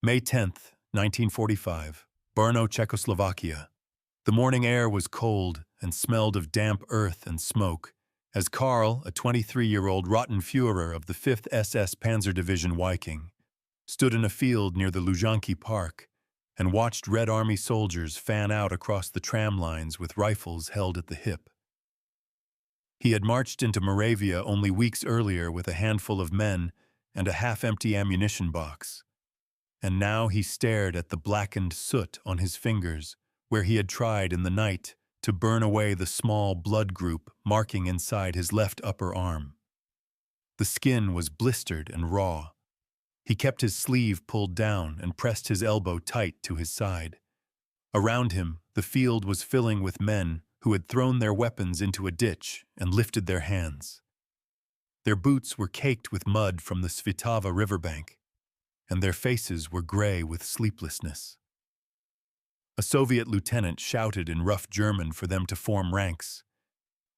May 10th, 1945, Brno, Czechoslovakia. The morning air was cold and smelled of damp earth and smoke, as Karl, a 23-year-old Rottenfuehrer of the 5th SS Panzer Division Wiking, stood in a field near the Lužánky Park and watched Red Army soldiers fan out across the tram lines with rifles held at the hip. He had marched into Moravia only weeks earlier with a handful of men and a half-empty ammunition box. And now he stared at the blackened soot on his fingers, where he had tried in the night to burn away the small blood group marking inside his left upper arm. The skin was blistered and raw. He kept his sleeve pulled down and pressed his elbow tight to his side. Around him, the field was filling with men who had thrown their weapons into a ditch and lifted their hands. Their boots were caked with mud from the Svitava riverbank, and their faces were gray with sleeplessness. A Soviet lieutenant shouted in rough German for them to form ranks,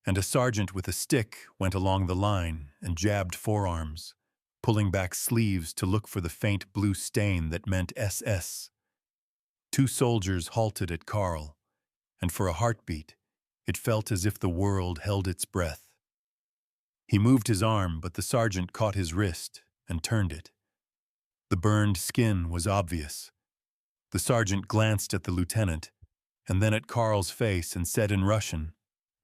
and a sergeant with a stick went along the line and jabbed forearms, pulling back sleeves to look for the faint blue stain that meant SS. Two soldiers halted at Karl, and for a heartbeat, it felt as if the world held its breath. He moved his arm, but the sergeant caught his wrist and turned it. The burned skin was obvious. The sergeant glanced at the lieutenant, and then at Karl's face and said in Russian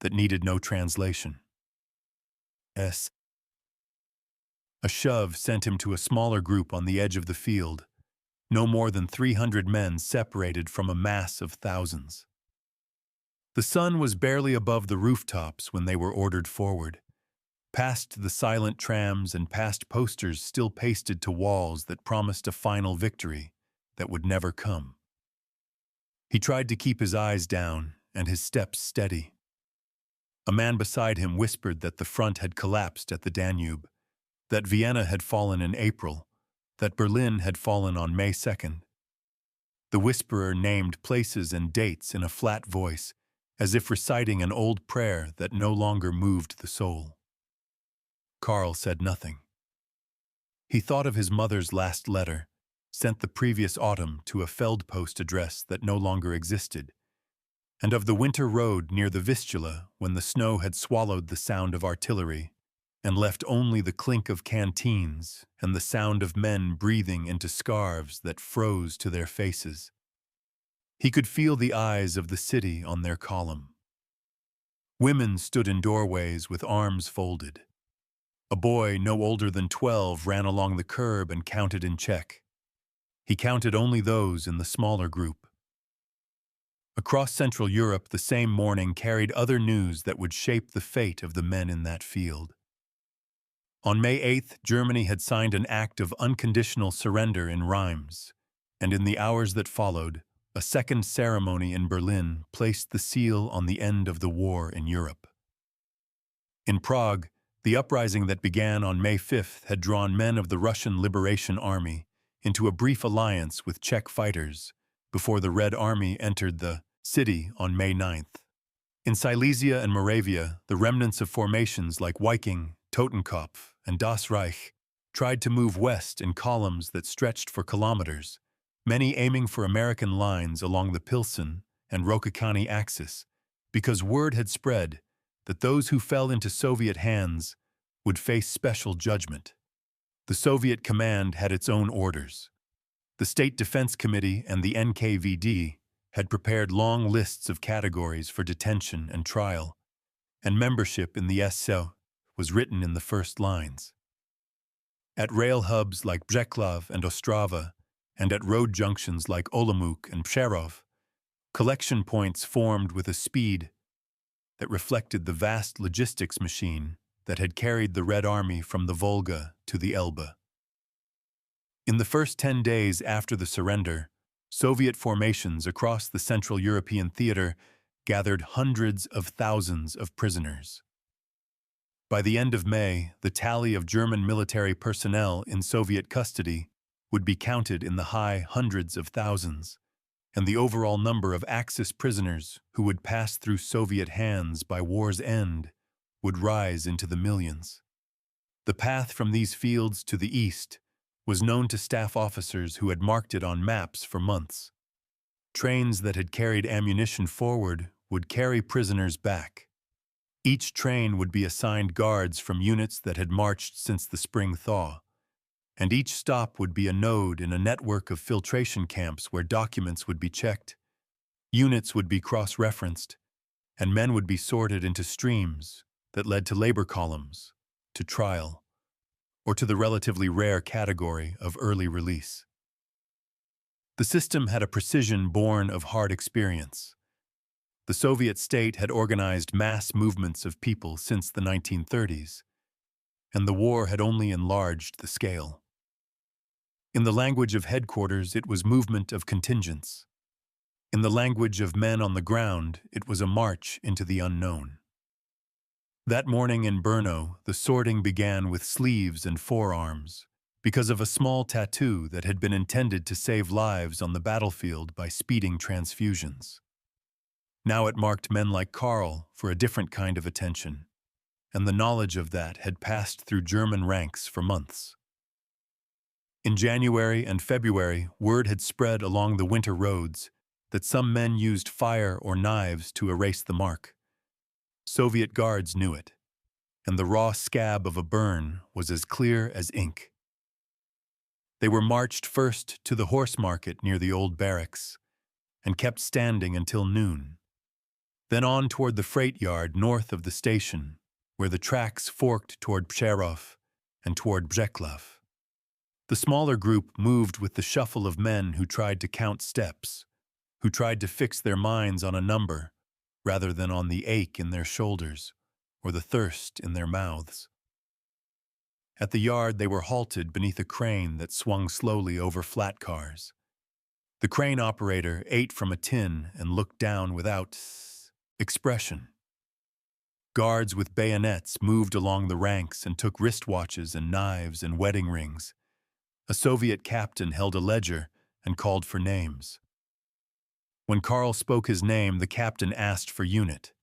that needed no translation. S. A shove sent him to a smaller group on the edge of the field, no more than 300 men separated from a mass of thousands. The sun was barely above the rooftops when they were ordered forward, past the silent trams and past posters still pasted to walls that promised a final victory that would never come. He tried to keep his eyes down and his steps steady. A man beside him whispered that the front had collapsed at the Danube, that Vienna had fallen in April, that Berlin had fallen on May 2nd. The whisperer named places and dates in a flat voice, as if reciting an old prayer that no longer moved the soul. Karl said nothing. He thought of his mother's last letter, sent the previous autumn to a Feldpost address that no longer existed, and of the winter road near the Vistula when the snow had swallowed the sound of artillery and left only the clink of canteens and the sound of men breathing into scarves that froze to their faces. He could feel the eyes of the city on their column. Women stood in doorways with arms folded. A boy no older than 12 ran along the curb and counted in check. He counted only those in the smaller group. Across Central Europe, the same morning carried other news that would shape the fate of the men in that field. On May 8th, Germany had signed an act of unconditional surrender in Reims, and in the hours that followed, a second ceremony in Berlin placed the seal on the end of the war in Europe. In Prague, the uprising that began on May 5th had drawn men of the Russian Liberation Army into a brief alliance with Czech fighters before the Red Army entered the city on May 9th. In Silesia and Moravia, the remnants of formations like Wiking, Totenkopf, and Das Reich tried to move west in columns that stretched for kilometers, many aiming for American lines along the Pilsen and Rokokkani axis, because word had spread that those who fell into Soviet hands would face special judgment. The Soviet command had its own orders. The State Defense Committee and the NKVD had prepared long lists of categories for detention and trial, and membership in the SS was written in the first lines. At rail hubs like Břeclav and Ostrava, and at road junctions like Olomouc and Přerov, collection points formed with a speed that reflected the vast logistics machine that had carried the Red Army from the Volga to the Elbe. In the first 10 days after the surrender, Soviet formations across the Central European theater gathered hundreds of thousands of prisoners. By the end of May, the tally of German military personnel in Soviet custody would be counted in the high hundreds of thousands, and the overall number of Axis prisoners who would pass through Soviet hands by war's end would rise into the millions. The path from these fields to the east was known to staff officers who had marked it on maps for months. Trains that had carried ammunition forward would carry prisoners back. Each train would be assigned guards from units that had marched since the spring thaw, and each stop would be a node in a network of filtration camps where documents would be checked, units would be cross-referenced, and men would be sorted into streams that led to labor columns, to trial, or to the relatively rare category of early release. The system had a precision born of hard experience. The Soviet state had organized mass movements of people since the 1930s, and the war had only enlarged the scale. In the language of headquarters, it was movement of contingents. In the language of men on the ground, it was a march into the unknown. That morning in Brno, the sorting began with sleeves and forearms, because of a small tattoo that had been intended to save lives on the battlefield by speeding transfusions. Now it marked men like Karl for a different kind of attention, and the knowledge of that had passed through German ranks for months. In January and February, word had spread along the winter roads that some men used fire or knives to erase the mark. Soviet guards knew it, and the raw scab of a burn was as clear as ink. They were marched first to the horse market near the old barracks, and kept standing until noon. Then on toward the freight yard north of the station, where the tracks forked toward Přerov and toward Břeclav. The smaller group moved with the shuffle of men who tried to count steps, who tried to fix their minds on a number rather than on the ache in their shoulders or the thirst in their mouths. At the yard, they were halted beneath a crane that swung slowly over flat cars. The crane operator ate from a tin and looked down without expression. Guards with bayonets moved along the ranks and took wristwatches and knives and wedding rings. A Soviet captain held a ledger and called for names. When Karl spoke his name, the captain asked for unit.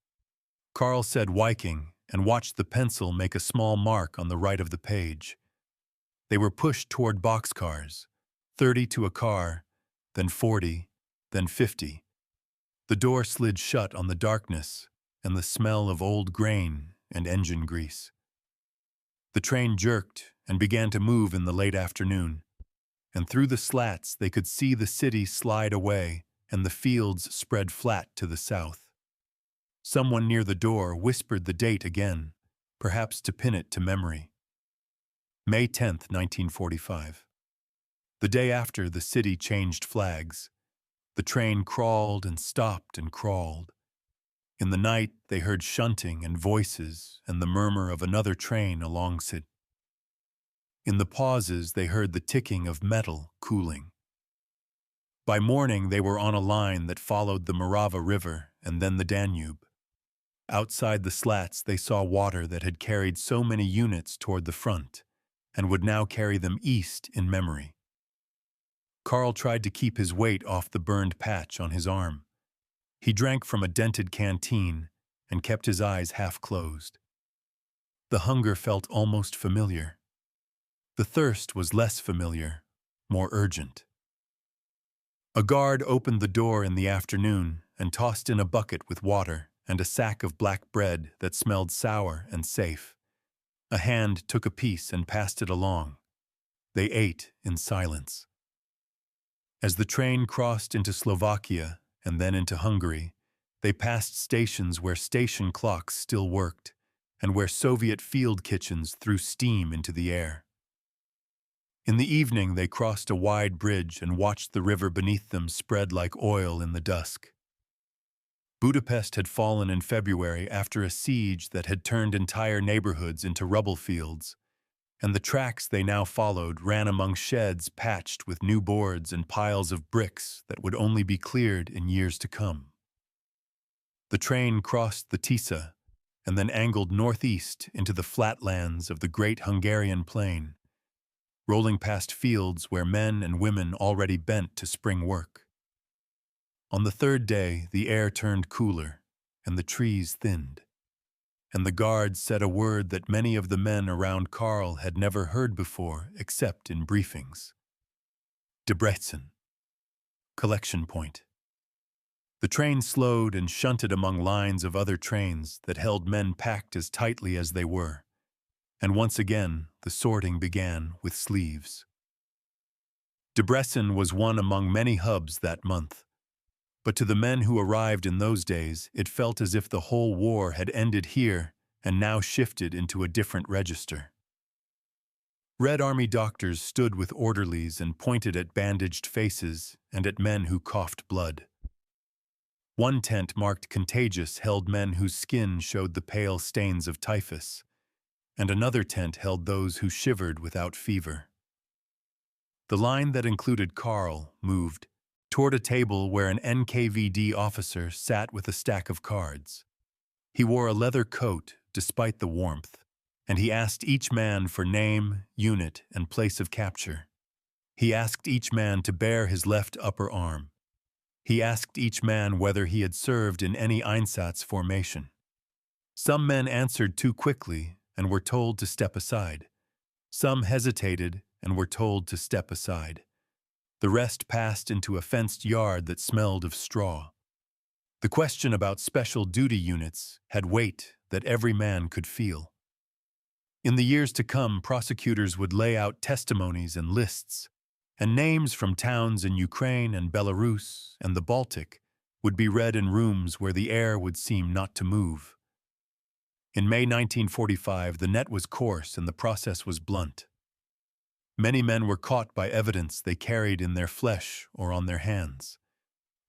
Karl said Wiking and watched the pencil make a small mark on the right of the page. They were pushed toward boxcars, 30 to a car, then 40, then 50. The door slid shut on the darkness and the smell of old grain and engine grease. The train jerked and began to move in the late afternoon, and through the slats they could see the city slide away and the fields spread flat to the south. Someone near the door whispered the date again, perhaps to pin it to memory. May 10th, 1945. The day after, the city changed flags. The train crawled and stopped and crawled. In the night, they heard shunting and voices and the murmur of another train alongside. In the pauses, they heard the ticking of metal cooling. By morning, they were on a line that followed the Moravia River and then the Danube. Outside the slats, they saw water that had carried so many units toward the front and would now carry them east in memory. Karl tried to keep his weight off the burned patch on his arm. He drank from a dented canteen and kept his eyes half closed. The hunger felt almost familiar. The thirst was less familiar, more urgent. A guard opened the door in the afternoon and tossed in a bucket with water and a sack of black bread that smelled sour and safe. A hand took a piece and passed it along. They ate in silence. As the train crossed into Slovakia and then into Hungary, they passed stations where station clocks still worked and where Soviet field kitchens threw steam into the air. In the evening, they crossed a wide bridge and watched the river beneath them spread like oil in the dusk. Budapest had fallen in February after a siege that had turned entire neighborhoods into rubble fields, and the tracks they now followed ran among sheds patched with new boards and piles of bricks that would only be cleared in years to come. The train crossed the Tisa and then angled northeast into the flatlands of the Great Hungarian Plain, rolling past fields where men and women already bent to spring work. On the third day, the air turned cooler and the trees thinned. and the guard said a word that many of the men around Karl had never heard before except in briefings. Debrecen. Collection point. The train slowed and shunted among lines of other trains that held men packed as tightly as they were, and once again the sorting began with sleeves. Debrecen was one among many hubs that month, but to the men who arrived in those days, it felt as if the whole war had ended here and now shifted into a different register. Red Army doctors stood with orderlies and pointed at bandaged faces and at men who coughed blood. One tent marked contagious held men whose skin showed the pale stains of typhus, and another tent held those who shivered without fever. The line that included Karl moved toward a table where an NKVD officer sat with a stack of cards. He wore a leather coat despite the warmth, and he asked each man for name, unit, and place of capture. He asked each man to bare his left upper arm. He asked each man whether he had served in any Einsatz formation. Some men answered too quickly and were told to step aside. Some hesitated and were told to step aside. The rest passed into a fenced yard that smelled of straw. The question about special duty units had weight that every man could feel. In the years to come, prosecutors would lay out testimonies and lists, and names from towns in Ukraine and Belarus and the Baltic would be read in rooms where the air would seem not to move. In May 1945, the net was coarse and the process was blunt. Many men were caught by evidence they carried in their flesh or on their hands.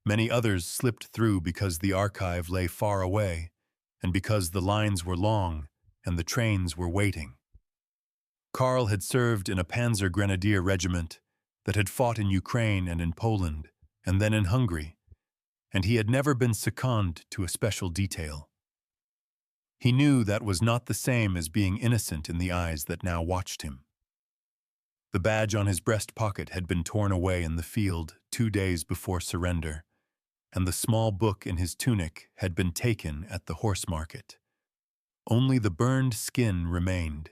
Many others slipped through because the archive lay far away and because the lines were long and the trains were waiting. Karl had served in a Panzer Grenadier regiment that had fought in Ukraine and in Poland, and then in Hungary, and he had never been seconded to a special detail. He knew that was not the same as being innocent in the eyes that now watched him. The badge on his breast pocket had been torn away in the field 2 days before surrender, and the small book in his tunic had been taken at the horse market. Only the burned skin remained,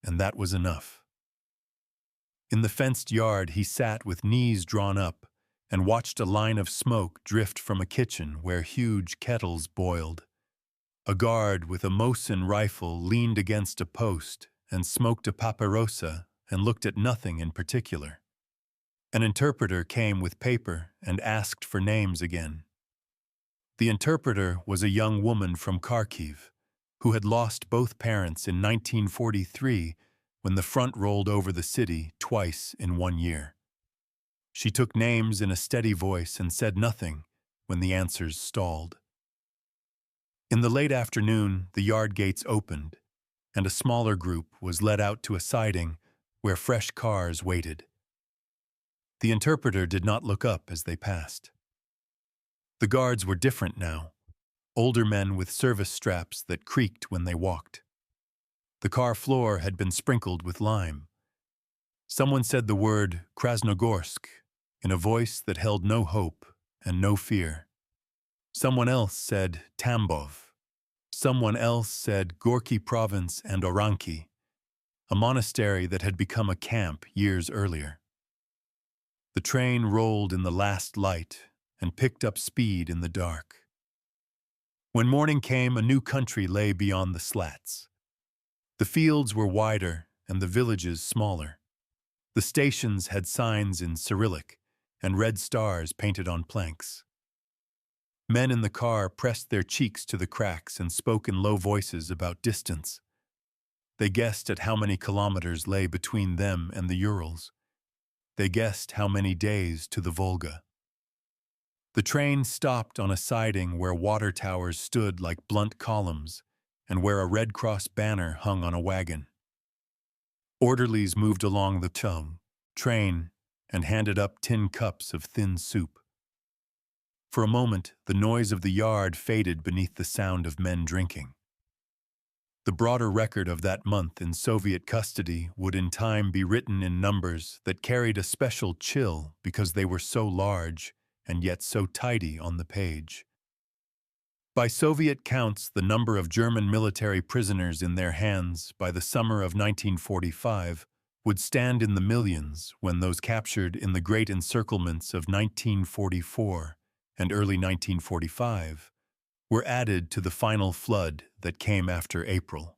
and that was enough. In the fenced yard he sat with knees drawn up and watched a line of smoke drift from a kitchen where huge kettles boiled. A guard with a Mosin rifle leaned against a post and smoked a paparosa and looked at nothing in particular. An interpreter came with paper and asked for names again. The interpreter was a young woman from Kharkiv who had lost both parents in 1943 when the front rolled over the city twice in 1 year. She took names in a steady voice and said nothing when the answers stalled. In the late afternoon, the yard gates opened, and a smaller group was led out to a siding where fresh cars waited. The interpreter did not look up as they passed. The guards were different now, older men with service straps that creaked when they walked. The car floor had been sprinkled with lime. Someone said the word Krasnogorsk in a voice that held no hope and no fear. Someone else said Tambov. Someone else said Gorky Province and Oranki, a monastery that had become a camp years earlier. The train rolled in the last light and picked up speed in the dark. When morning came, a new country lay beyond the slats. The fields were wider and the villages smaller. The stations had signs in Cyrillic and red stars painted on planks. Men in the car pressed their cheeks to the cracks and spoke in low voices about distance. They guessed at how many kilometers lay between them and the Urals. They guessed how many days to the Volga. The train stopped on a siding where water towers stood like blunt columns and where a Red Cross banner hung on a wagon. Orderlies moved along the train and handed up tin cups of thin soup. For a moment, the noise of the yard faded beneath the sound of men drinking. The broader record of that month in Soviet custody would in time be written in numbers that carried a special chill because they were so large and yet so tidy on the page. By Soviet counts, the number of German military prisoners in their hands by the summer of 1945 would stand in the millions when those captured in the great encirclements of 1944 and early 1945 were added to the final flood that came after April.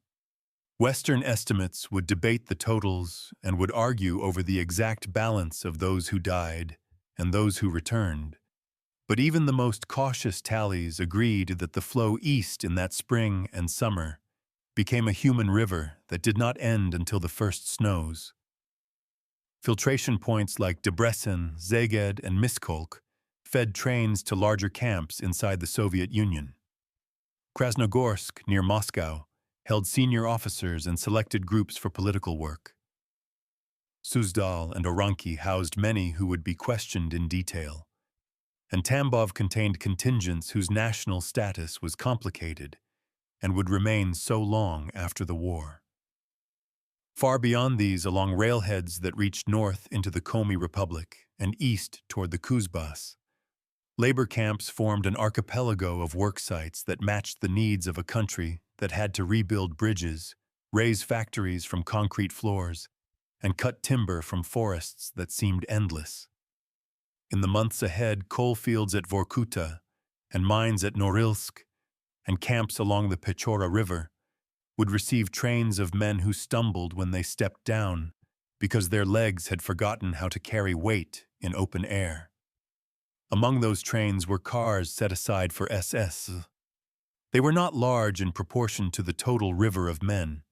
Western estimates would debate the totals and would argue over the exact balance of those who died and those who returned. But even the most cautious tallies agreed that the flow east in that spring and summer became a human river that did not end until the first snows. Filtration points like Debrecen, Szeged, and Miskolc fed trains to larger camps inside the Soviet Union. Krasnogorsk, near Moscow, held senior officers and selected groups for political work. Suzdal and Oranki housed many who would be questioned in detail. And Tambov contained contingents whose national status was complicated and would remain so long after the war. Far beyond these, along railheads that reached north into the Komi Republic and east toward the Kuzbas, labor camps formed an archipelago of work sites that matched the needs of a country that had to rebuild bridges, raise factories from concrete floors, and cut timber from forests that seemed endless. In the months ahead, coal fields at Vorkuta and mines at Norilsk and camps along the Pechora River would receive trains of men who stumbled when they stepped down because their legs had forgotten how to carry weight in open air. Among those trains were cars set aside for SS. They were not large in proportion to the total river of men,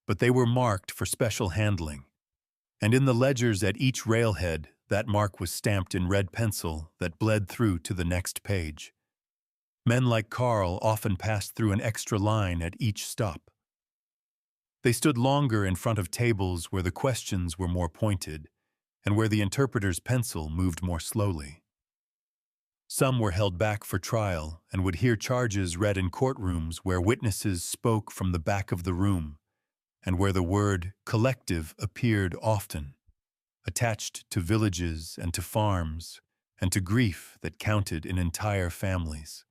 but they were marked for special handling. And in the ledgers at each railhead, that mark was stamped in red pencil that bled through to the next page. Men like Karl often passed through an extra line at each stop. They stood longer in front of tables where the questions were more pointed and where the interpreter's pencil moved more slowly. Some were held back for trial and would hear charges read in courtrooms where witnesses spoke from the back of the room and where the word collective appeared often, attached to villages and to farms and to grief that counted in entire families.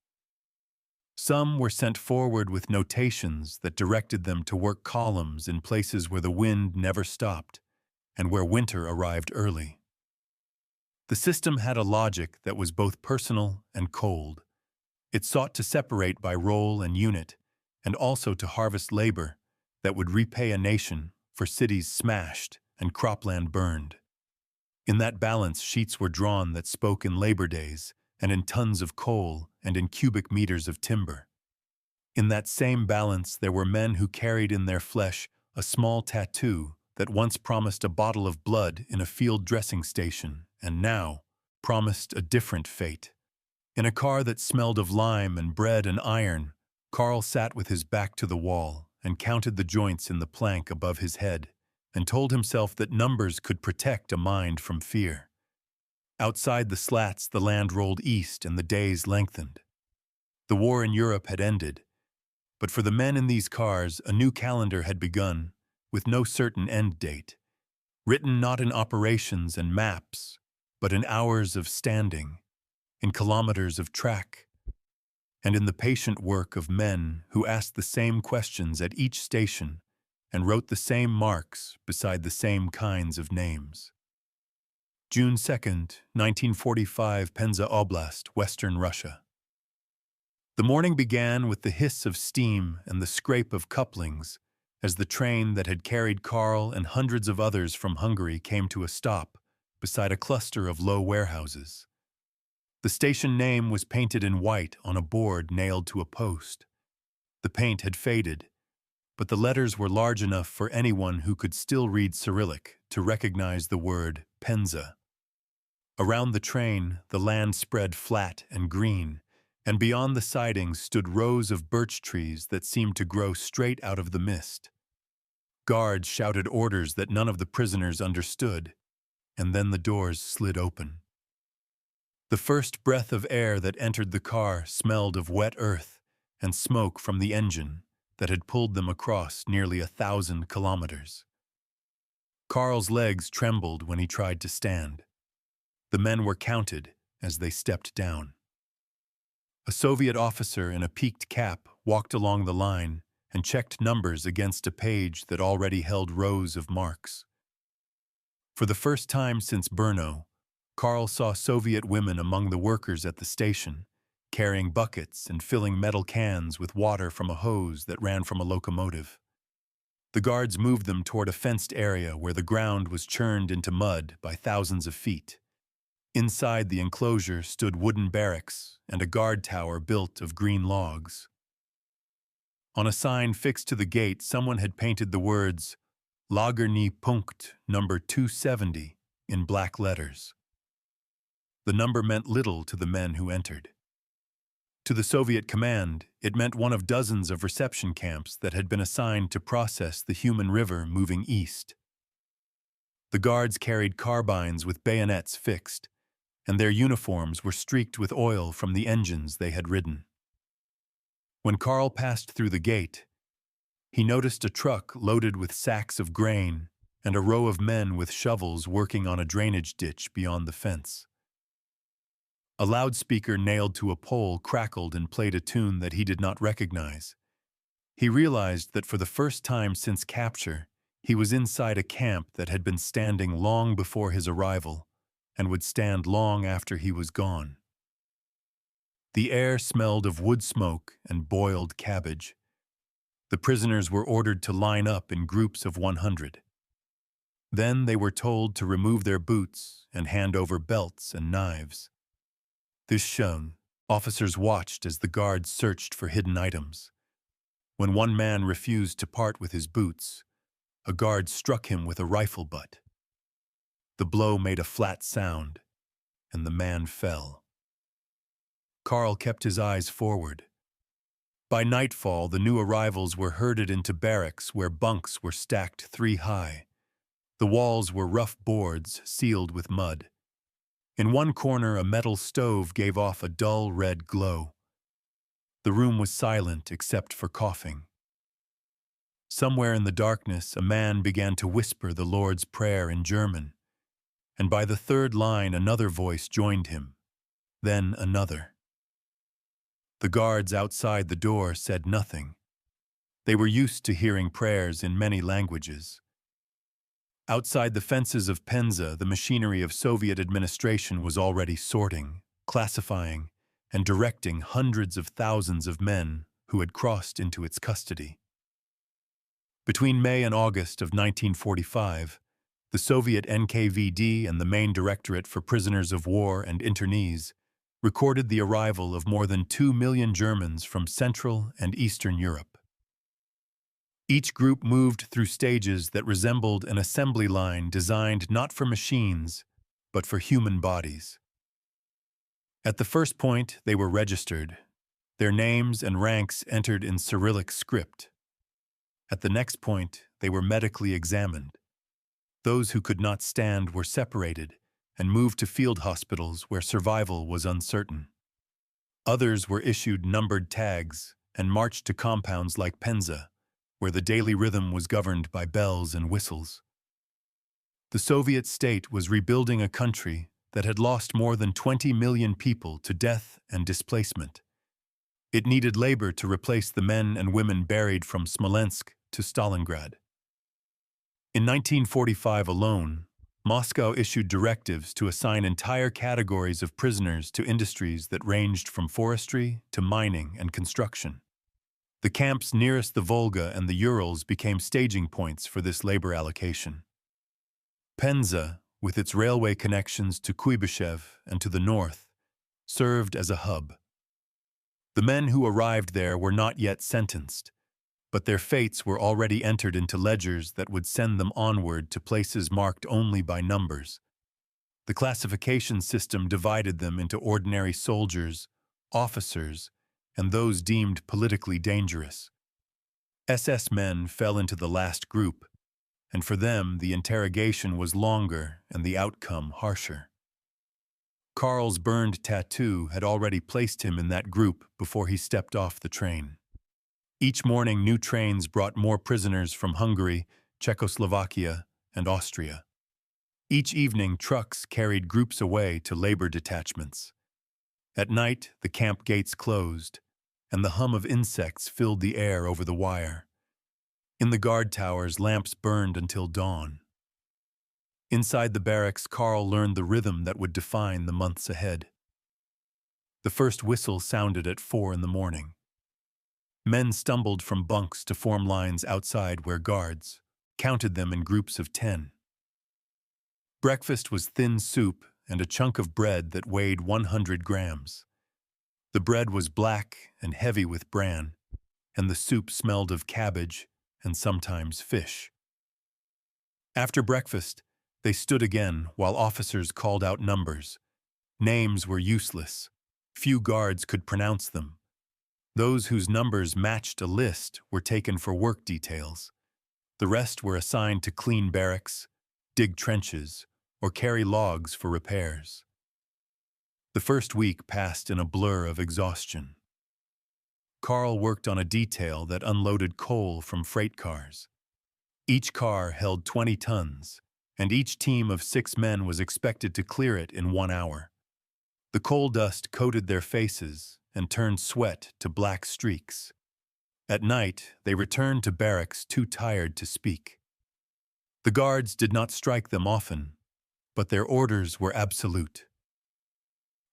Some were sent forward with notations that directed them to work columns in places where the wind never stopped and where winter arrived early. The system had a logic that was both personal and cold. It sought to separate by role and unit, and also to harvest labor that would repay a nation for cities smashed and cropland burned. In that balance, sheets were drawn that spoke in labor days and in tons of coal and in cubic meters of timber. In that same balance, there were men who carried in their flesh a small tattoo that once promised a bottle of blood in a field dressing station and now promised a different fate. In a car that smelled of lime and bread and iron, Karl sat with his back to the wall and counted the joints in the plank above his head and told himself that numbers could protect a mind from fear. Outside the slats, the land rolled east and the days lengthened. The war in Europe had ended, but for the men in these cars, a new calendar had begun with no certain end date, written not in operations and maps, but in hours of standing, in kilometers of track, and in the patient work of men who asked the same questions at each station and wrote the same marks beside the same kinds of names. June 2nd, 1945, Penza Oblast, Western Russia. The morning began with the hiss of steam and the scrape of couplings as the train that had carried Karl and hundreds of others from Hungary came to a stop beside a cluster of low warehouses. The station name was painted in white on a board nailed to a post. The paint had faded, but the letters were large enough for anyone who could still read Cyrillic to recognize the word Penza. Around the train, the land spread flat and green, and beyond the sidings stood rows of birch trees that seemed to grow straight out of the mist. Guards shouted orders that none of the prisoners understood, and then the doors slid open. The first breath of air that entered the car smelled of wet earth and smoke from the engine that had pulled them across nearly 1,000 kilometers. Karl's legs trembled when he tried to stand. The men were counted as they stepped down. A Soviet officer in a peaked cap walked along the line and checked numbers against a page that already held rows of marks. For the first time since Brno, Karl saw Soviet women among the workers at the station, carrying buckets and filling metal cans with water from a hose that ran from a locomotive. The guards moved them toward a fenced area where the ground was churned into mud by thousands of feet. Inside the enclosure stood wooden barracks and a guard tower built of green logs. On a sign fixed to the gate, someone had painted the words Lagerny Punkt number 270 in black letters. The number meant little to the men who entered. To the Soviet command, it meant one of dozens of reception camps that had been assigned to process the human river moving east. The guards carried carbines with bayonets fixed, and their uniforms were streaked with oil from the engines they had ridden. When Karl passed through the gate, he noticed a truck loaded with sacks of grain and a row of men with shovels working on a drainage ditch beyond the fence. A loudspeaker nailed to a pole crackled and played a tune that he did not recognize. He realized that for the first time since capture, he was inside a camp that had been standing long before his arrival and would stand long after he was gone. The air smelled of wood smoke and boiled cabbage. The prisoners were ordered to line up in groups of 100. Then they were told to remove their boots and hand over belts and knives. This shown, officers watched as the guards searched for hidden items. When one man refused to part with his boots, a guard struck him with a rifle butt. The blow made a flat sound, and the man fell. Karl kept his eyes forward. By nightfall, the new arrivals were herded into barracks where bunks were stacked 3 high. The walls were rough boards sealed with mud. In one corner, a metal stove gave off a dull red glow. The room was silent except for coughing. Somewhere in the darkness, a man began to whisper the Lord's Prayer in German, and by the 3rd line another voice joined him, then another. The guards outside the door said nothing. They were used to hearing prayers in many languages. Outside the fences of Penza, the machinery of Soviet administration was already sorting, classifying, and directing hundreds of thousands of men who had crossed into its custody. Between May and August of 1945, the Soviet NKVD and the Main Directorate for Prisoners of War and Internees recorded the arrival of more than 2 million Germans from Central and Eastern Europe. Each group moved through stages that resembled an assembly line designed not for machines, but for human bodies. At the first point, they were registered, their names and ranks entered in Cyrillic script. At the next point, they were medically examined. Those who could not stand were separated and moved to field hospitals where survival was uncertain. Others were issued numbered tags and marched to compounds like Penza, where the daily rhythm was governed by bells and whistles. The Soviet state was rebuilding a country that had lost more than 20 million people to death and displacement. It needed labor to replace the men and women buried from Smolensk to Stalingrad. In 1945 alone, Moscow issued directives to assign entire categories of prisoners to industries that ranged from forestry to mining and construction. The camps nearest the Volga and the Urals became staging points for this labor allocation. Penza, with its railway connections to Kuibyshev and to the north, served as a hub. The men who arrived there were not yet sentenced, but their fates were already entered into ledgers that would send them onward to places marked only by numbers. The classification system divided them into ordinary soldiers, officers, and those deemed politically dangerous. SS men fell into the last group, and for them the interrogation was longer and the outcome harsher. Karl's burned tattoo had already placed him in that group before he stepped off the train. Each morning, new trains brought more prisoners from Hungary, Czechoslovakia, and Austria. Each evening, trucks carried groups away to labor detachments. At night, the camp gates closed, and the hum of insects filled the air over the wire. In the guard towers, lamps burned until dawn. Inside the barracks, Karl learned the rhythm that would define the months ahead. The first whistle sounded at 4 in the morning. Men stumbled from bunks to form lines outside where guards counted them in groups of 10. Breakfast was thin soup and a chunk of bread that weighed 100 grams. The bread was black and heavy with bran, and the soup smelled of cabbage and sometimes fish. After breakfast, they stood again while officers called out numbers. Names were useless. Few guards could pronounce them. Those whose numbers matched a list were taken for work details. The rest were assigned to clean barracks, dig trenches, or carry logs for repairs. The first week passed in a blur of exhaustion. Karl worked on a detail that unloaded coal from freight cars. Each car held 20 tons, and each team of 6 men was expected to clear it in 1 hour. The coal dust coated their faces and turned sweat to black streaks. At night, they returned to barracks too tired to speak. The guards did not strike them often, but their orders were absolute.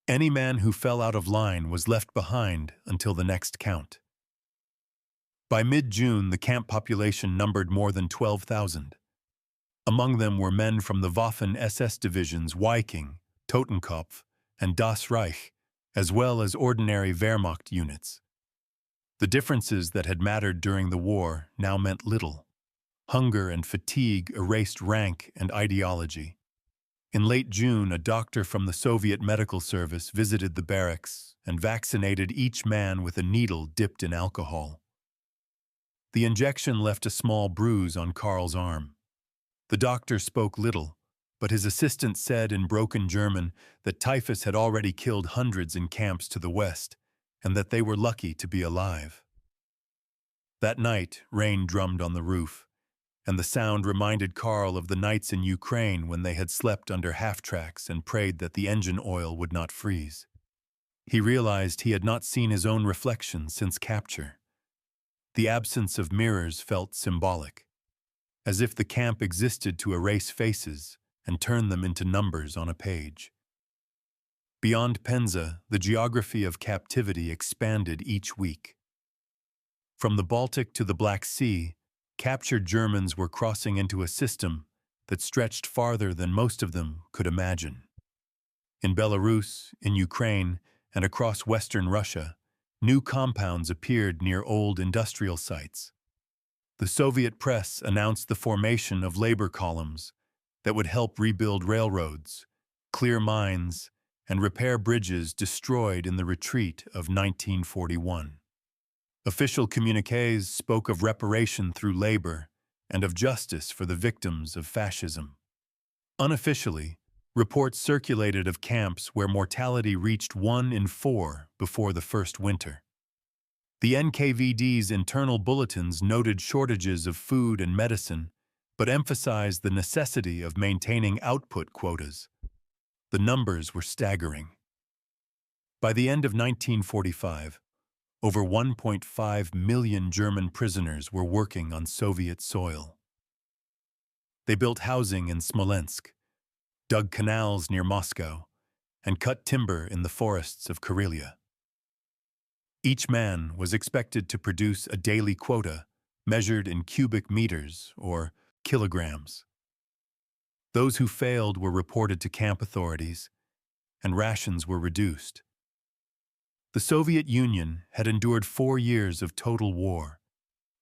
Any man who fell out of line was left behind until the next count. By mid-June, the camp population numbered more than 12,000. Among them were men from the Waffen SS divisions Wiking, Totenkopf, and Das Reich, as well as ordinary Wehrmacht units. The differences that had mattered during the war now meant little. Hunger and fatigue erased rank and ideology. In late June, a doctor from the Soviet medical service visited the barracks and vaccinated each man with a needle dipped in alcohol. The injection left a small bruise on Karl's arm. The doctor spoke little, but his assistant said in broken German that typhus had already killed hundreds in camps to the west, and that they were lucky to be alive. That night, rain drummed on the roof, and the sound reminded Karl of the nights in Ukraine when they had slept under half-tracks and prayed that the engine oil would not freeze. He realized he had not seen his own reflection since capture. The absence of mirrors felt symbolic, as if the camp existed to erase faces and turn them into numbers on a page. Beyond Penza, the geography of captivity expanded each week. From the Baltic to the Black Sea, captured Germans were crossing into a system that stretched farther than most of them could imagine. In Belarus, in Ukraine, and across Western Russia, new compounds appeared near old industrial sites. The Soviet press announced the formation of labor columns that would help rebuild railroads, clear mines, and repair bridges destroyed in the retreat of 1941. Official communiques spoke of reparation through labor and of justice for the victims of fascism. Unofficially, reports circulated of camps where mortality reached 1 in 4 before the first winter. The NKVD's internal bulletins noted shortages of food and medicine, but emphasized the necessity of maintaining output quotas. The numbers were staggering. By the end of 1945, over 1.5 million German prisoners were working on Soviet soil. They built housing in Smolensk, dug canals near Moscow, and cut timber in the forests of Karelia. Each man was expected to produce a daily quota measured in cubic meters or kilograms. Those who failed were reported to camp authorities, and rations were reduced. The Soviet Union had endured 4 years of total war,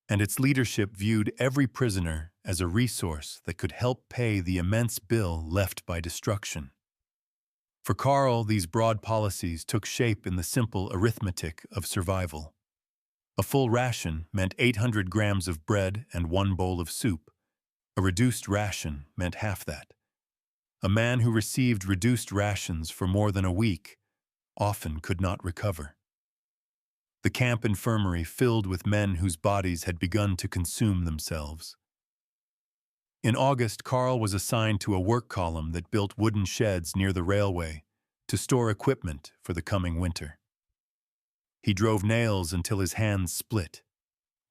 and its leadership viewed every prisoner as a resource that could help pay the immense bill left by destruction. For Karl, these broad policies took shape in the simple arithmetic of survival. A full ration meant 800 grams of bread and 1 bowl of soup. A reduced ration meant half that. A man who received reduced rations for more than a week often could not recover. The camp infirmary filled with men whose bodies had begun to consume themselves. In August, Karl was assigned to a work column that built wooden sheds near the railway, to store equipment for the coming winter. He drove nails until his hands split,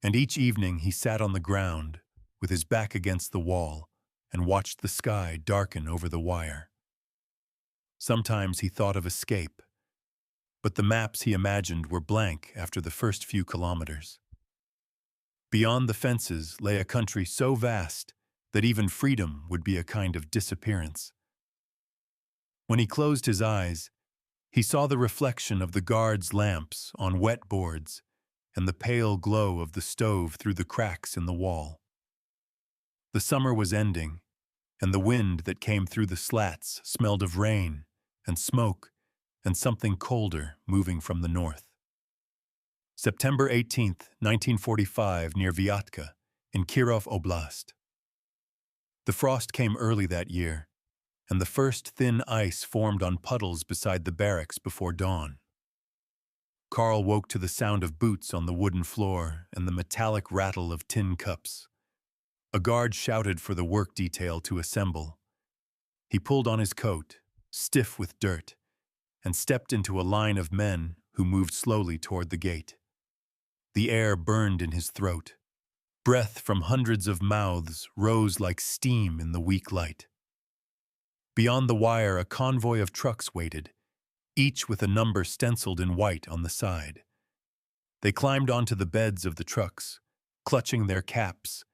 and each evening he sat on the ground with his back against the wall and watched the sky darken over the wire. Sometimes he thought of escape, but the maps he imagined were blank after the first few kilometers. Beyond the fences lay a country so vast that even freedom would be a kind of disappearance. When he closed his eyes, he saw the reflection of the guards' lamps on wet boards and the pale glow of the stove through the cracks in the wall. The summer was ending, and the wind that came through the slats smelled of rain and smoke and something colder moving from the north. September 18th, 1945, near Viatka, in Kirov Oblast. The frost came early that year, and the first thin ice formed on puddles beside the barracks before dawn. Karl woke to the sound of boots on the wooden floor and the metallic rattle of tin cups. A guard shouted for the work detail to assemble. He pulled on his coat, stiff with dirt, and stepped into a line of men who moved slowly toward the gate. The air burned in his throat. Breath from hundreds of mouths rose like steam in the weak light. Beyond the wire, a convoy of trucks waited, each with a number stenciled in white on the side. They climbed onto the beds of the trucks, clutching their caps,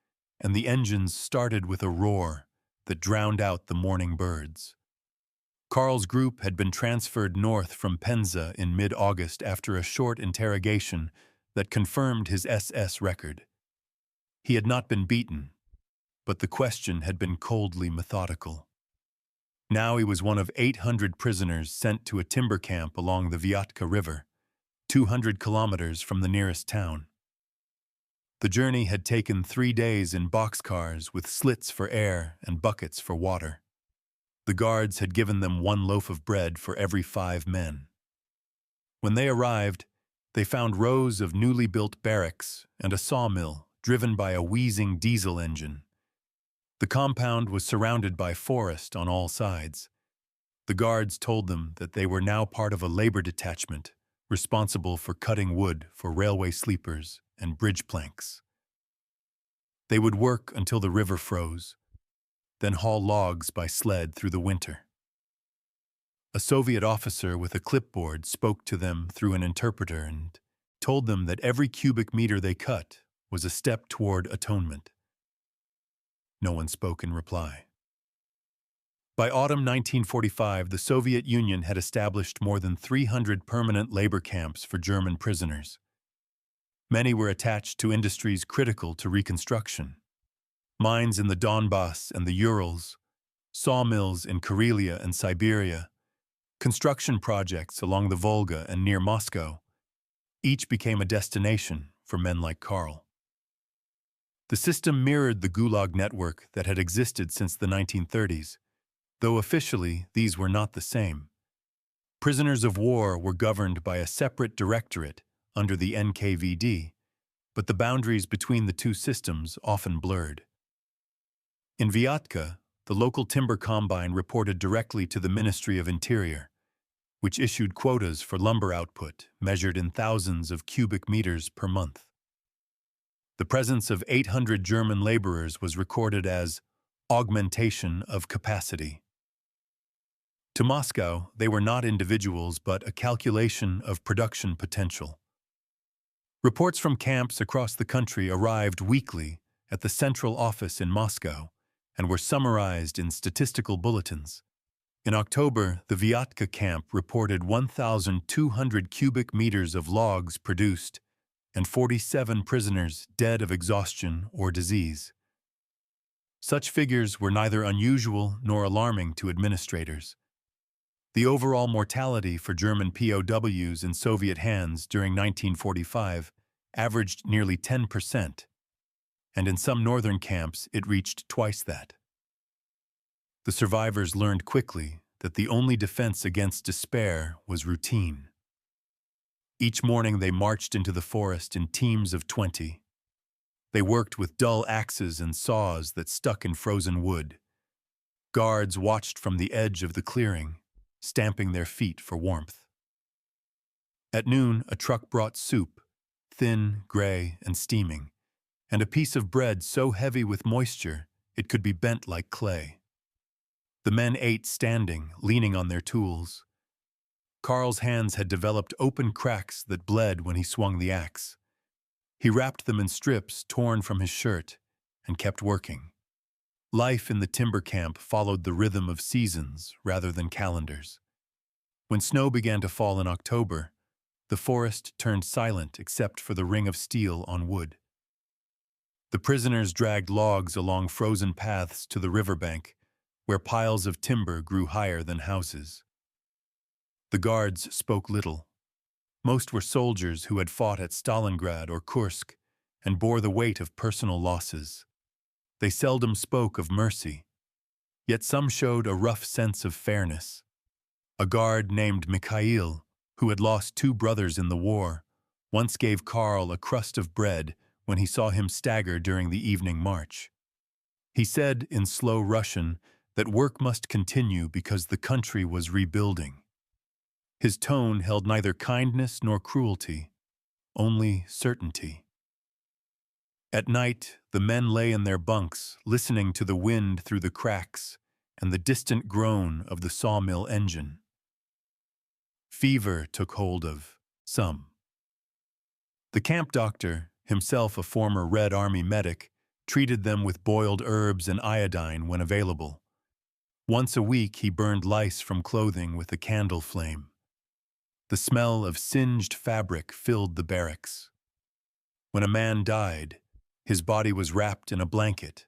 and the engines started with a roar that drowned out the morning birds. Karl's group had been transferred north from Penza in mid-August after a short interrogation that confirmed his SS record. He had not been beaten, but the question had been coldly methodical. Now he was one of 800 prisoners sent to a timber camp along the Viatka River, 200 kilometers from the nearest town. The journey had taken 3 days in boxcars with slits for air and buckets for water. The guards had given them 1 loaf of bread for every 5 men. When they arrived, they found rows of newly built barracks and a sawmill driven by a wheezing diesel engine. The compound was surrounded by forest on all sides. The guards told them that they were now part of a labor detachment responsible for cutting wood for railway sleepers and bridge planks. They would work until the river froze, then haul logs by sled through the winter. A Soviet officer with a clipboard spoke to them through an interpreter and told them that every cubic meter they cut was a step toward atonement. No one spoke in reply. By autumn 1945, the Soviet Union had established more than 300 permanent labor camps for German prisoners. Many were attached to industries critical to reconstruction: mines in the Donbass and the Urals, sawmills in Karelia and Siberia, construction projects along the Volga and near Moscow. Each became a destination for men like Karl. The system mirrored the Gulag network that had existed since the 1930s, though officially these were not the same. Prisoners of war were governed by a separate directorate under the NKVD, but the boundaries between the two systems often blurred. In Viatka, the local timber combine reported directly to the Ministry of Interior, which issued quotas for lumber output measured in thousands of cubic meters per month. The presence of 800 German laborers was recorded as augmentation of capacity. To Moscow, they were not individuals but a calculation of production potential. Reports from camps across the country arrived weekly at the central office in Moscow and were summarized in statistical bulletins. In October, the Viatka camp reported 1,200 cubic meters of logs produced and 47 prisoners dead of exhaustion or disease. Such figures were neither unusual nor alarming to administrators. The overall mortality for German POWs in Soviet hands during 1945 averaged nearly 10%, and in some northern camps it reached twice that. The survivors learned quickly that the only defense against despair was routine. Each morning they marched into the forest in teams of 20. They worked with dull axes and saws that stuck in frozen wood. Guards watched from the edge of the clearing, stamping their feet for warmth. At noon, a truck brought soup, thin, gray, and steaming, and a piece of bread so heavy with moisture it could be bent like clay. The men ate standing, leaning on their tools. Karl's hands had developed open cracks that bled when he swung the axe. He wrapped them in strips torn from his shirt and kept working. Life in the timber camp followed the rhythm of seasons rather than calendars. When snow began to fall in October, the forest turned silent except for the ring of steel on wood. The prisoners dragged logs along frozen paths to the riverbank, where piles of timber grew higher than houses. The guards spoke little. Most were soldiers who had fought at Stalingrad or Kursk and bore the weight of personal losses. They seldom spoke of mercy, yet some showed a rough sense of fairness. A guard named Mikhail, who had lost 2 brothers in the war, once gave Karl a crust of bread when he saw him stagger during the evening march. He said in slow Russian that work must continue because the country was rebuilding. His tone held neither kindness nor cruelty, only certainty. At night, the men lay in their bunks, listening to the wind through the cracks and the distant groan of the sawmill engine. Fever took hold of some. The camp doctor, himself a former Red Army medic, treated them with boiled herbs and iodine when available. Once a week, he burned lice from clothing with a candle flame. The smell of singed fabric filled the barracks. When a man died, his body was wrapped in a blanket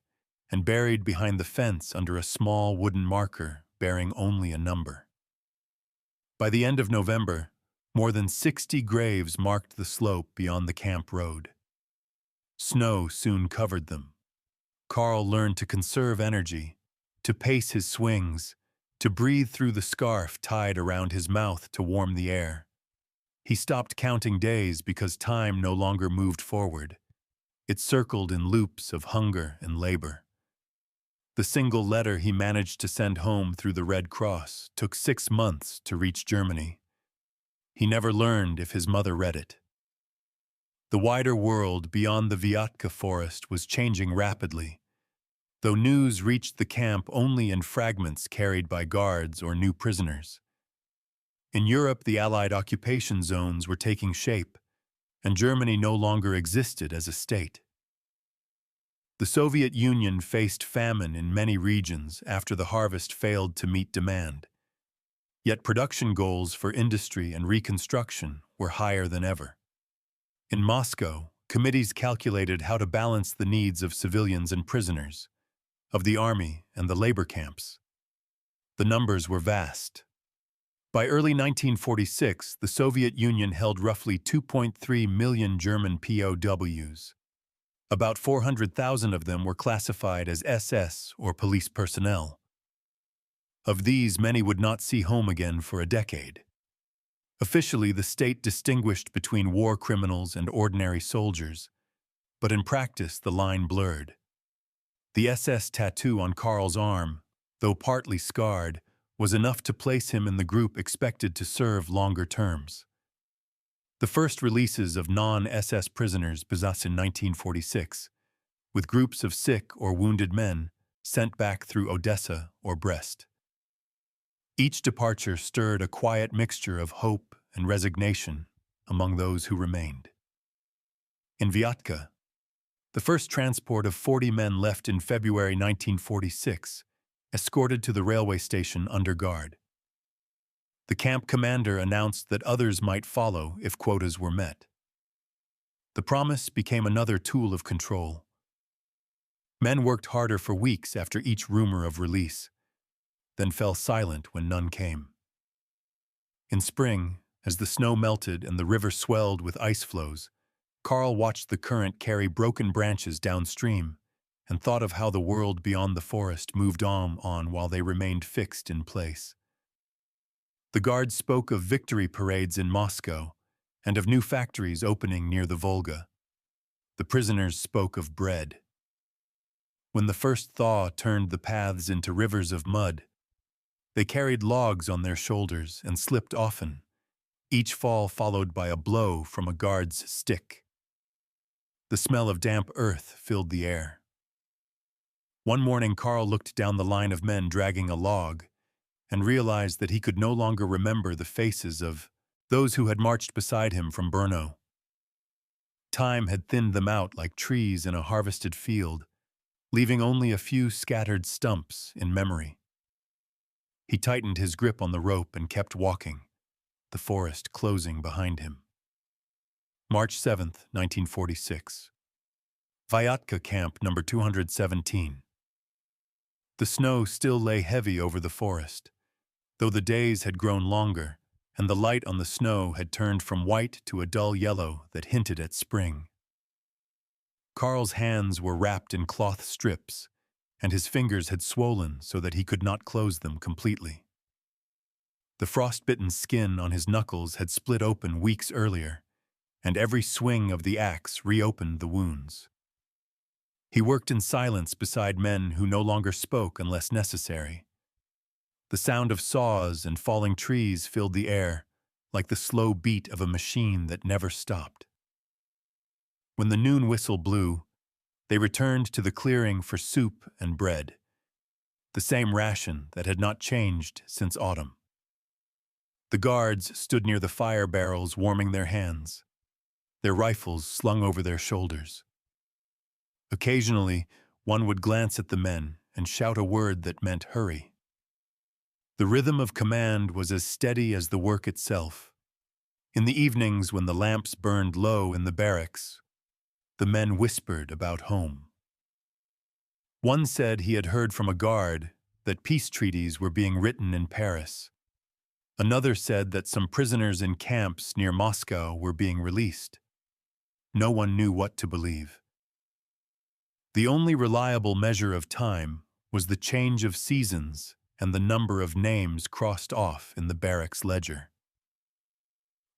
and buried behind the fence under a small wooden marker bearing only a number. By the end of November, more than 60 graves marked the slope beyond the camp road. Snow soon covered them. Karl learned to conserve energy, to pace his swings, to breathe through the scarf tied around his mouth to warm the air. He stopped counting days because time no longer moved forward. It circled in loops of hunger and labor. The single letter he managed to send home through the Red Cross took 6 months to reach Germany. He never learned if his mother read it. The wider world beyond the Vyatka forest was changing rapidly, though news reached the camp only in fragments carried by guards or new prisoners. In Europe, the Allied occupation zones were taking shape, and Germany no longer existed as a state. The Soviet Union faced famine in many regions after the harvest failed to meet demand. Yet production goals for industry and reconstruction were higher than ever. In Moscow, committees calculated how to balance the needs of civilians and prisoners, of the army and the labor camps. The numbers were vast. By early 1946, the Soviet Union held roughly 2.3 million German POWs. About 400,000 of them were classified as SS or police personnel. Of these, many would not see home again for a decade. Officially, the state distinguished between war criminals and ordinary soldiers, but in practice the line blurred. The SS tattoo on Karl's arm, though partly scarred, was enough to place him in the group expected to serve longer terms. The first releases of non-SS prisoners began in 1946, with groups of sick or wounded men sent back through Odessa or Brest. Each departure stirred a quiet mixture of hope and resignation among those who remained. In Vyatka, the first transport of 40 men left in February 1946, escorted to the railway station under guard. The camp commander announced that others might follow if quotas were met. The promise became another tool of control. Men worked harder for weeks after each rumor of release, then fell silent when none came. In spring, as the snow melted and the river swelled with ice flows, Karl watched the current carry broken branches downstream and thought of how the world beyond the forest moved on while they remained fixed in place. The guards spoke of victory parades in Moscow and of new factories opening near the Volga. The prisoners spoke of bread. When the first thaw turned the paths into rivers of mud, They carried logs on their shoulders and slipped often, each fall followed by a blow from a guard's stick. The smell of damp earth filled the air. One morning, Karl looked down the line of men dragging a log and realized that he could no longer remember the faces of those who had marched beside him from Brno. Time had thinned them out like trees in a harvested field, leaving only a few scattered stumps in memory. He tightened his grip on the rope and kept walking, the forest closing behind him. March 7th, 1946. Vyatka Camp number 217. The snow still lay heavy over the forest, though the days had grown longer and the light on the snow had turned from white to a dull yellow that hinted at spring. Karl's hands were wrapped in cloth strips, and his fingers had swollen so that he could not close them completely. The frostbitten skin on his knuckles had split open weeks earlier, and every swing of the axe reopened the wounds. He worked in silence beside men who no longer spoke unless necessary. The sound of saws and falling trees filled the air, like the slow beat of a machine that never stopped. When the noon whistle blew, they returned to the clearing for soup and bread, the same ration that had not changed since autumn. The guards stood near the fire barrels warming their hands, their rifles slung over their shoulders. Occasionally, one would glance at the men and shout a word that meant hurry. The rhythm of command was as steady as the work itself. In the evenings, when the lamps burned low in the barracks, the men whispered about home. One said he had heard from a guard that peace treaties were being written in Paris. Another said that some prisoners in camps near Moscow were being released. No one knew what to believe. The only reliable measure of time was the change of seasons and the number of names crossed off in the barracks ledger.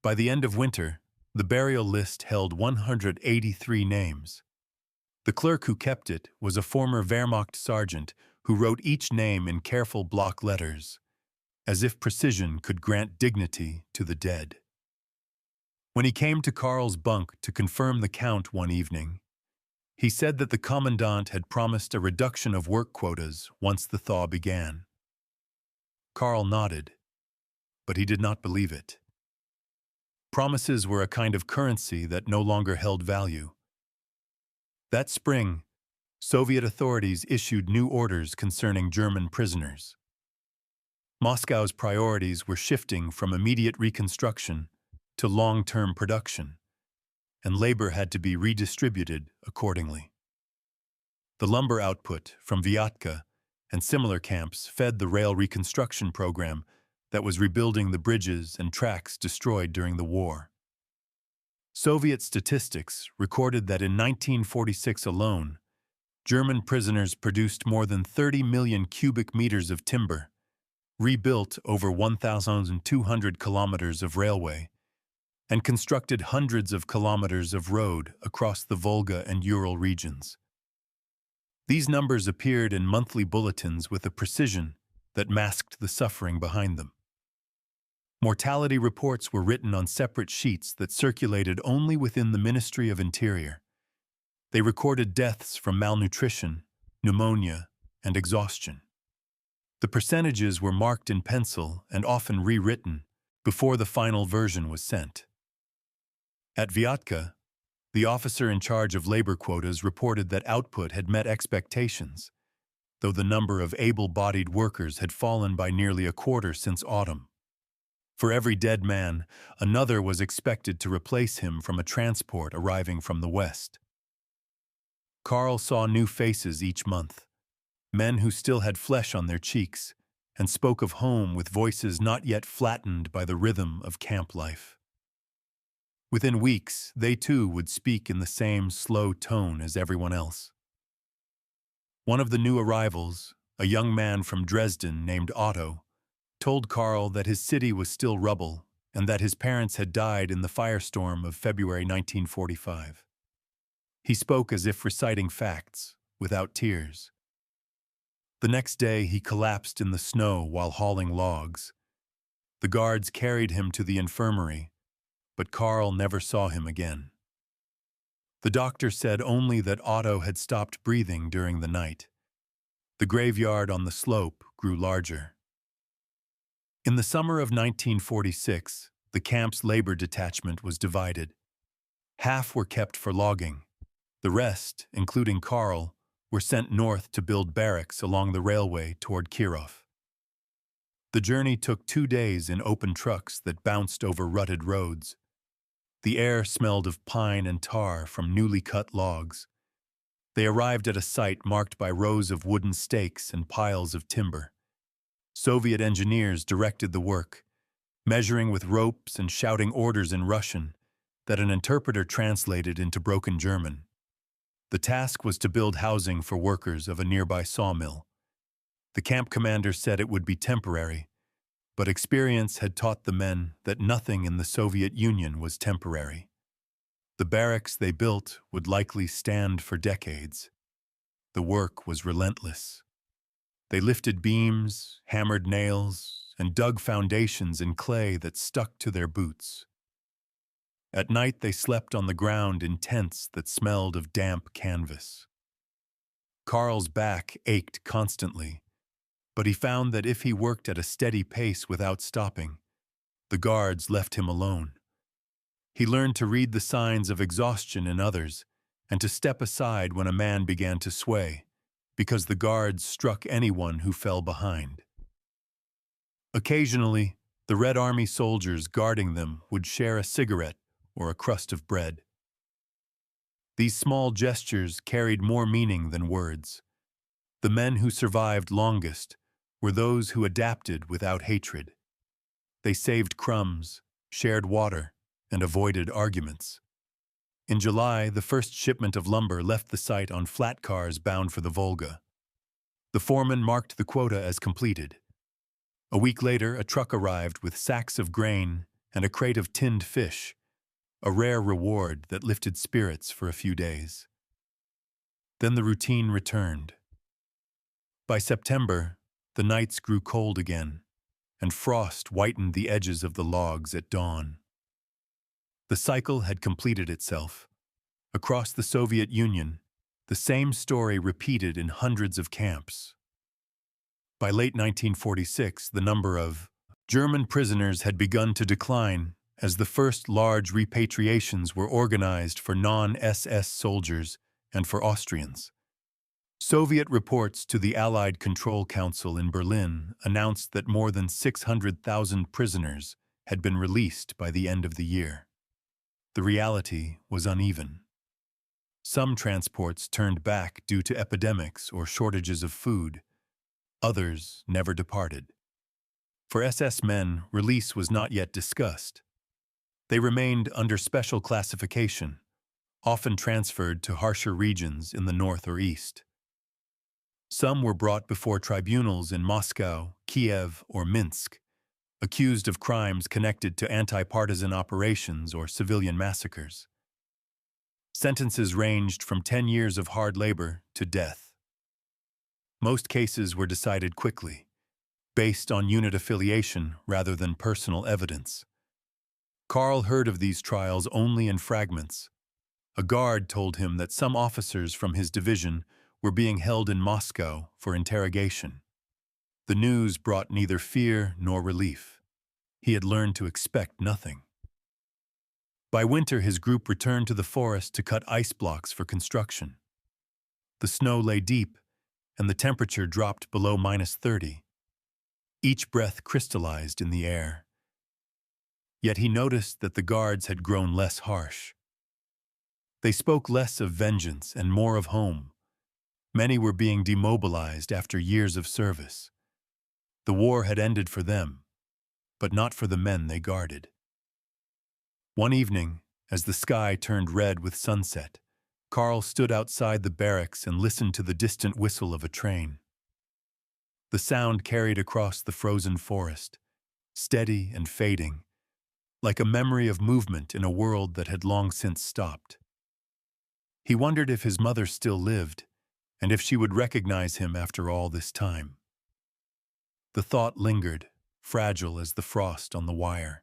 By the end of winter, the burial list held 183 names. The clerk who kept it was a former Wehrmacht sergeant who wrote each name in careful block letters, as if precision could grant dignity to the dead. When he came to Karl's bunk to confirm the count one evening, he said that the commandant had promised a reduction of work quotas once the thaw began. Karl nodded, but he did not believe it. Promises were a kind of currency that no longer held value. That spring, Soviet authorities issued new orders concerning German prisoners. Moscow's priorities were shifting from immediate reconstruction to long-term production, and labor had to be redistributed accordingly. The lumber output from Vyatka and similar camps fed the rail reconstruction program that was rebuilding the bridges and tracks destroyed during the war. Soviet statistics recorded that in 1946 alone, German prisoners produced more than 30 million cubic meters of timber, rebuilt over 1,200 kilometers of railway, and constructed hundreds of kilometers of road across the Volga and Ural regions. These numbers appeared in monthly bulletins with a precision that masked the suffering behind them. Mortality reports were written on separate sheets that circulated only within the Ministry of Interior. They recorded deaths from malnutrition, pneumonia, and exhaustion. The percentages were marked in pencil and often rewritten before the final version was sent. At Vyatka, the officer in charge of labor quotas reported that output had met expectations, though the number of able-bodied workers had fallen by nearly a quarter since autumn. For every dead man, another was expected to replace him from a transport arriving from the west. Karl saw new faces each month, men who still had flesh on their cheeks and spoke of home with voices not yet flattened by the rhythm of camp life. Within weeks, they too would speak in the same slow tone as everyone else. One of the new arrivals, a young man from Dresden named Otto, told Karl that his city was still rubble and that his parents had died in the firestorm of February 1945. He spoke as if reciting facts, without tears. The next day, he collapsed in the snow while hauling logs. The guards carried him to the infirmary, but Karl never saw him again. The doctor said only that Otto had stopped breathing during the night. The graveyard on the slope grew larger. In the summer of 1946, the camp's labor detachment was divided. Half were kept for logging. The rest, including Karl, were sent north to build barracks along the railway toward Kirov. The journey took 2 days in open trucks that bounced over rutted roads. The air smelled of pine and tar from newly cut logs. They arrived at a site marked by rows of wooden stakes and piles of timber. Soviet engineers directed the work, measuring with ropes and shouting orders in Russian that an interpreter translated into broken German. The task was to build housing for workers of a nearby sawmill. The camp commander said it would be temporary, but experience had taught the men that nothing in the Soviet Union was temporary. The barracks they built would likely stand for decades. The work was relentless. They lifted beams, hammered nails, and dug foundations in clay that stuck to their boots. At night they slept on the ground in tents that smelled of damp canvas. Karl's back ached constantly, but he found that if he worked at a steady pace without stopping, the guards left him alone. He learned to read the signs of exhaustion in others and to step aside when a man began to sway, because the guards struck anyone who fell behind. Occasionally, the Red Army soldiers guarding them would share a cigarette or a crust of bread. These small gestures carried more meaning than words. The men who survived longest were those who adapted without hatred. They saved crumbs, shared water, and avoided arguments. In July, the first shipment of lumber left the site on flat cars bound for the Volga. The foreman marked the quota as completed. A week later, a truck arrived with sacks of grain and a crate of tinned fish, a rare reward that lifted spirits for a few days. Then the routine returned. By September, the nights grew cold again, and frost whitened the edges of the logs at dawn. The cycle had completed itself. Across the Soviet Union, the same story repeated in hundreds of camps. By late 1946, the number of German prisoners had begun to decline as the first large repatriations were organized for non-SS soldiers and for Austrians. Soviet reports to the Allied Control Council in Berlin announced that more than 600,000 prisoners had been released by the end of the year. The reality was uneven. Some transports turned back due to epidemics or shortages of food. Others never departed. For SS men, release was not yet discussed. They remained under special classification, often transferred to harsher regions in the north or east. Some were brought before tribunals in Moscow, Kiev, or Minsk, accused of crimes connected to anti-partisan operations or civilian massacres. Sentences ranged from 10 years of hard labor to death. Most cases were decided quickly, based on unit affiliation rather than personal evidence. Karl heard of these trials only in fragments. A guard told him that some officers from his division were being held in Moscow for interrogation. The news brought neither fear nor relief. He had learned to expect nothing. By winter, his group returned to the forest to cut ice blocks for construction. The snow lay deep, and the temperature dropped below -30. Each breath crystallized in the air. Yet he noticed that the guards had grown less harsh. They spoke less of vengeance and more of home. Many were being demobilized after years of service. The war had ended for them, but not for the men they guarded. One evening, as the sky turned red with sunset, Karl stood outside the barracks and listened to the distant whistle of a train. The sound carried across the frozen forest, steady and fading, like a memory of movement in a world that had long since stopped. He wondered if his mother still lived, and if she would recognize him after all this time. The thought lingered, fragile as the frost on the wire,